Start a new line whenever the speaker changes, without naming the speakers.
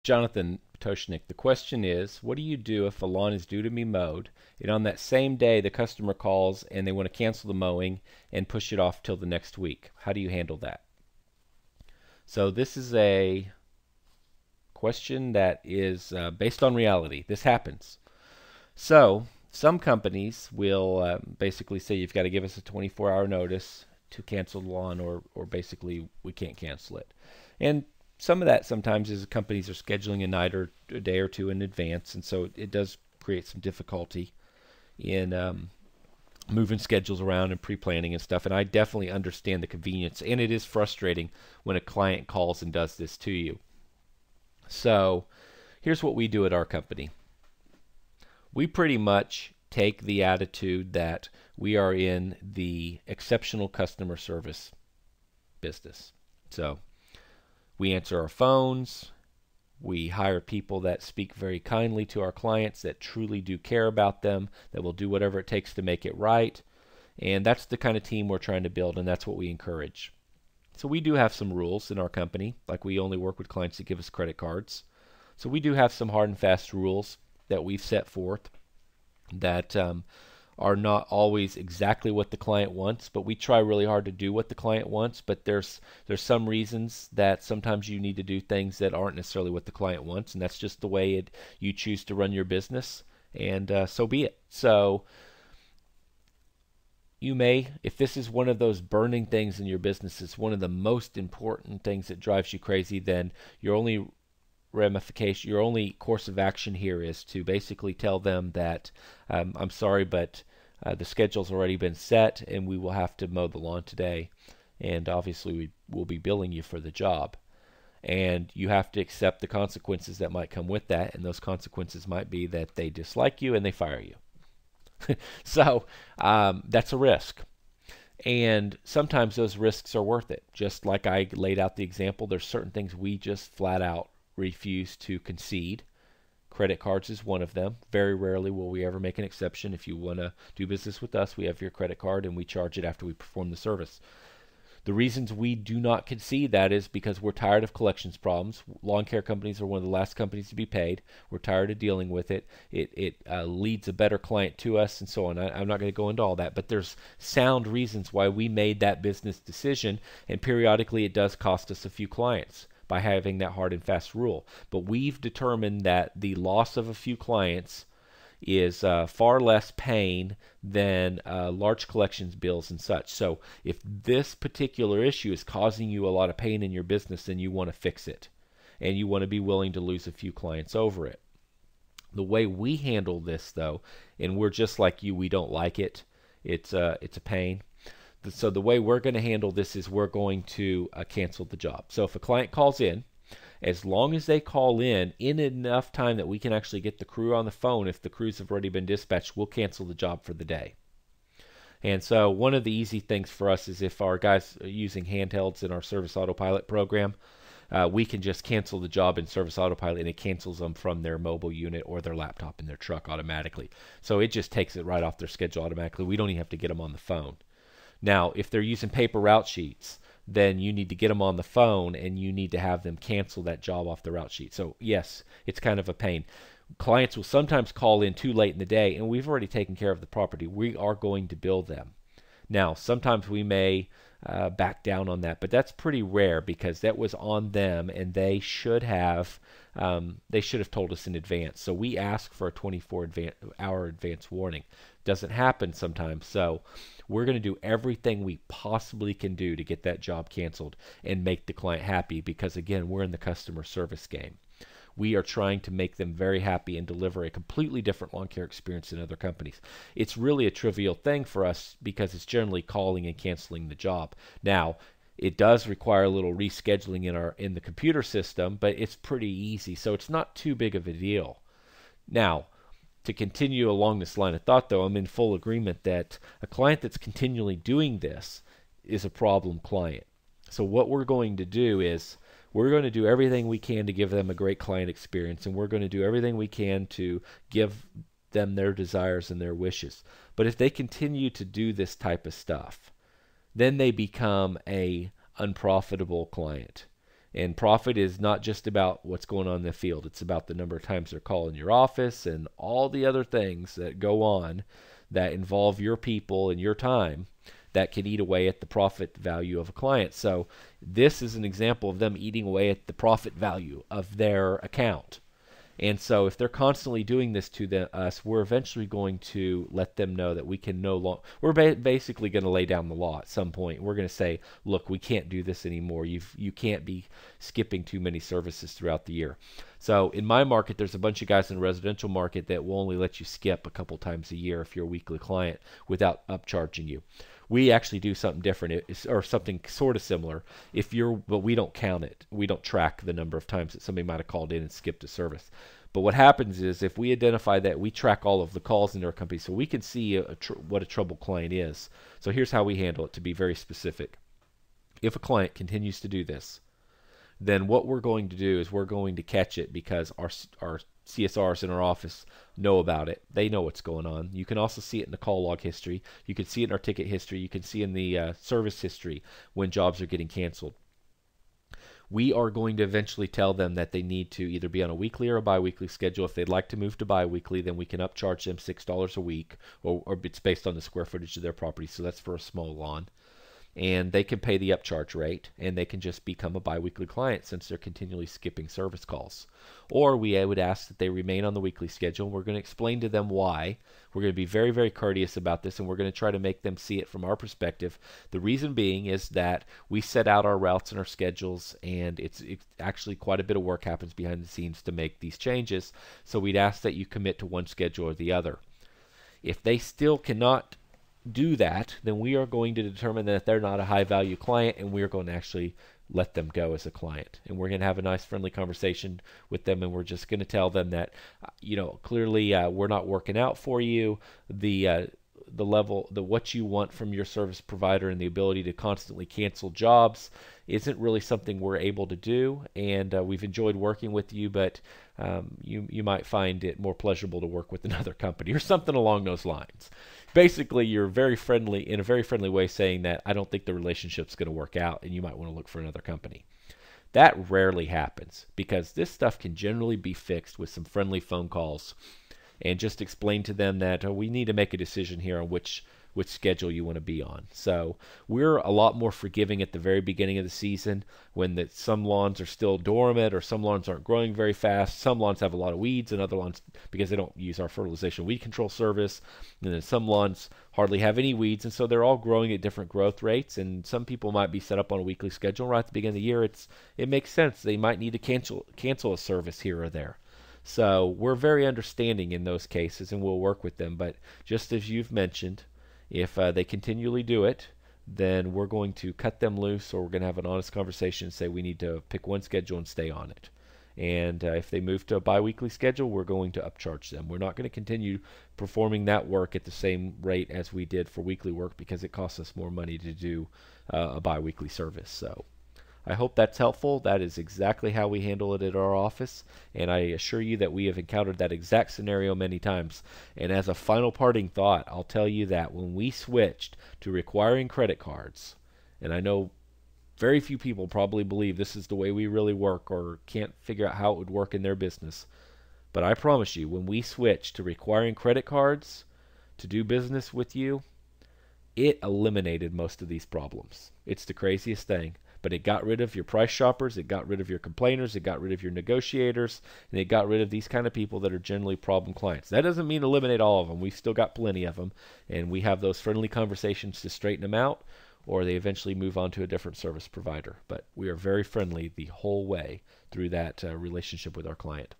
Jonathan Toshnik. The question is, what do you do if a lawn is due to be mowed, and on that same day the customer calls and they want to cancel the mowing and push it off till the next week? How do you handle that? So this is a question that is based on reality. This happens. So some companies will basically say you've got to give us a 24-hour notice to cancel the lawn, or basically we can't cancel it. And some of that sometimes is companies are scheduling a night or a day or two in advance, and so it does create some difficulty in moving schedules around and pre-planning and stuff. And I definitely understand the convenience, and it is frustrating when a client calls and does this to you. So here's what we do at our company. We pretty much take the attitude that we are in the exceptional customer service business. So we answer our phones. We hire people that speak very kindly to our clients, that truly do care about them, that will do whatever it takes to make it right. And that's the kind of team we're trying to build, and that's what we encourage. So we do have some rules in our company, like we only work with clients that give us credit cards. So we do have some hard and fast rules that we've set forth that are not always exactly what the client wants, but we try really hard to do what the client wants. But there's some reasons that sometimes you need to do things that aren't necessarily what the client wants, and that's just the way you choose to run your business, and so be it. So you may, if this is one of those burning things in your business, it's one of the most important things that drives you crazy, then your only ramification, your only course of action here is to basically tell them that I'm sorry, but the schedule's already been set and we will have to mow the lawn today, and obviously we will be billing you for the job, and you have to accept the consequences that might come with that, and those consequences might be that they dislike you and they fire you. So that's a risk. And sometimes those risks are worth it. Just like I laid out the example, there's certain things we just flat out refuse to concede. Credit cards is one of them. Very rarely will we ever make an exception. If you want to do business with us, we have your credit card and we charge it after we perform the service. The reasons we do not concede that is because we're tired of collections problems. Lawn care companies are one of the last companies to be paid. We're tired of dealing with it. It leads a better client to us, and so on. I'm not going to go into all that, but there's sound reasons why we made that business decision, and periodically it does cost us a few clients by having that hard and fast rule. But we've determined that the loss of a few clients is far less pain than large collections bills and such. So if this particular issue is causing you a lot of pain in your business, then you want to fix it, and you want to be willing to lose a few clients over it. The way we handle this, though, and we're just like you, we don't like it. It's a pain. So the way we're going to handle this is we're going to cancel the job. So if a client calls in, as long as they call in enough time that we can actually get the crew on the phone, if the crews have already been dispatched, we'll cancel the job for the day. And so one of the easy things for us is if our guys are using handhelds in our Service Autopilot program, we can just cancel the job in Service Autopilot, and it cancels them from their mobile unit or their laptop in their truck automatically. So it just takes it right off their schedule automatically. We don't even have to get them on the phone. Now, if they're using paper route sheets, then you need to get them on the phone and you need to have them cancel that job off the route sheet. So yes, it's kind of a pain. Clients will sometimes call in too late in the day, and we've already taken care of the property. We are going to bill them. Now, sometimes we may back down on that, but that's pretty rare because that was on them, and they should have told us in advance. So we ask for a 24-hour advance warning. Doesn't happen sometimes, so we're going to do everything we possibly can do to get that job canceled and make the client happy, because again, we're in the customer service game. We are trying to make them very happy and deliver a completely different lawn care experience than other companies. It's really a trivial thing for us because it's generally calling and canceling the job. Now, it does require a little rescheduling in the computer system, but it's pretty easy, so it's not too big of a deal. Now, to continue along this line of thought, though, I'm in full agreement that a client that's continually doing this is a problem client. So what we're going to do is we're going to do everything we can to give them a great client experience, and we're going to do everything we can to give them their desires and their wishes. But if they continue to do this type of stuff, then they become a unprofitable client. And profit is not just about what's going on in the field. It's about the number of times they're calling your office and all the other things that go on that involve your people and your time that can eat away at the profit value of a client. So this is an example of them eating away at the profit value of their account. And so if they're constantly doing this to us, we're eventually going to let them know that we can no longer, we're basically going to lay down the law at some point. We're going to say, look, we can't do this anymore. You can't be skipping too many services throughout the year. So in my market, there's a bunch of guys in the residential market that will only let you skip a couple times a year if you're a weekly client without upcharging you. We actually do something different, or something sort of similar. But we don't count it. We don't track the number of times that somebody might have called in and skipped a service. But what happens is, if we identify that, we track all of the calls in our company, so we can see what a troubled client is. So here's how we handle it, to be very specific. If a client continues to do this, then what we're going to do is we're going to catch it, because our CSRs in our office know about it. They know what's going on. You can also see it in the call log history. You can see it in our ticket history. You can see in the service history when jobs are getting canceled. We are going to eventually tell them that they need to either be on a weekly or a biweekly schedule. If they'd like to move to biweekly, then we can upcharge them $6 a week, or it's based on the square footage of their property. So that's for a small lawn. And they can pay the upcharge rate, and they can just become a biweekly client since they're continually skipping service calls. Or we would ask that they remain on the weekly schedule. We're going to explain to them why. We're going to be very, very courteous about this, and we're going to try to make them see it from our perspective. The reason being is that we set out our routes and our schedules, and it's actually quite a bit of work happens behind the scenes to make these changes. So we'd ask that you commit to one schedule or the other. If they still cannot do that, then we are going to determine that they're not a high value client, and we are going to actually let them go as a client. And we're going to have a nice friendly conversation with them, and we're just going to tell them that clearly we're not working out for you. The what you want from your service provider and the ability to constantly cancel jobs isn't really something we're able to do, and we've enjoyed working with you, but you might find it more pleasurable to work with another company, or something along those lines. Basically, you're very friendly, in a very friendly way, saying that I don't think the relationship's going to work out, and you might want to look for another company. That rarely happens, because this stuff can generally be fixed with some friendly phone calls, and just explain to them that we need to make a decision here on which schedule you want to be on. So we're a lot more forgiving at the very beginning of the season, when some lawns are still dormant, or some lawns aren't growing very fast. Some lawns have a lot of weeds, and other lawns, because they don't use our fertilization weed control service, and then some lawns hardly have any weeds, and so they're all growing at different growth rates. And some people might be set up on a weekly schedule right at the beginning of the year. It makes sense. They might need to cancel a service here or there. So we're very understanding in those cases, and we'll work with them. But just as you've mentioned, if they continually do it, then we're going to cut them loose, or we're going to have an honest conversation and say we need to pick one schedule and stay on it. And if they move to a biweekly schedule, we're going to upcharge them. We're not going to continue performing that work at the same rate as we did for weekly work, because it costs us more money to do a biweekly service. So I hope that's helpful. That is exactly how we handle it at our office, and I assure you that we have encountered that exact scenario many times. And as a final parting thought, I'll tell you that when we switched to requiring credit cards, and I know very few people probably believe this is the way we really work, or can't figure out how it would work in their business, but I promise you, when we switched to requiring credit cards to do business with you, it eliminated most of these problems. It's the craziest thing. But it got rid of your price shoppers, it got rid of your complainers, it got rid of your negotiators, and it got rid of these kind of people that are generally problem clients. That doesn't mean eliminate all of them. We've still got plenty of them, and we have those friendly conversations to straighten them out, or they eventually move on to a different service provider. But we are very friendly the whole way through that relationship with our client.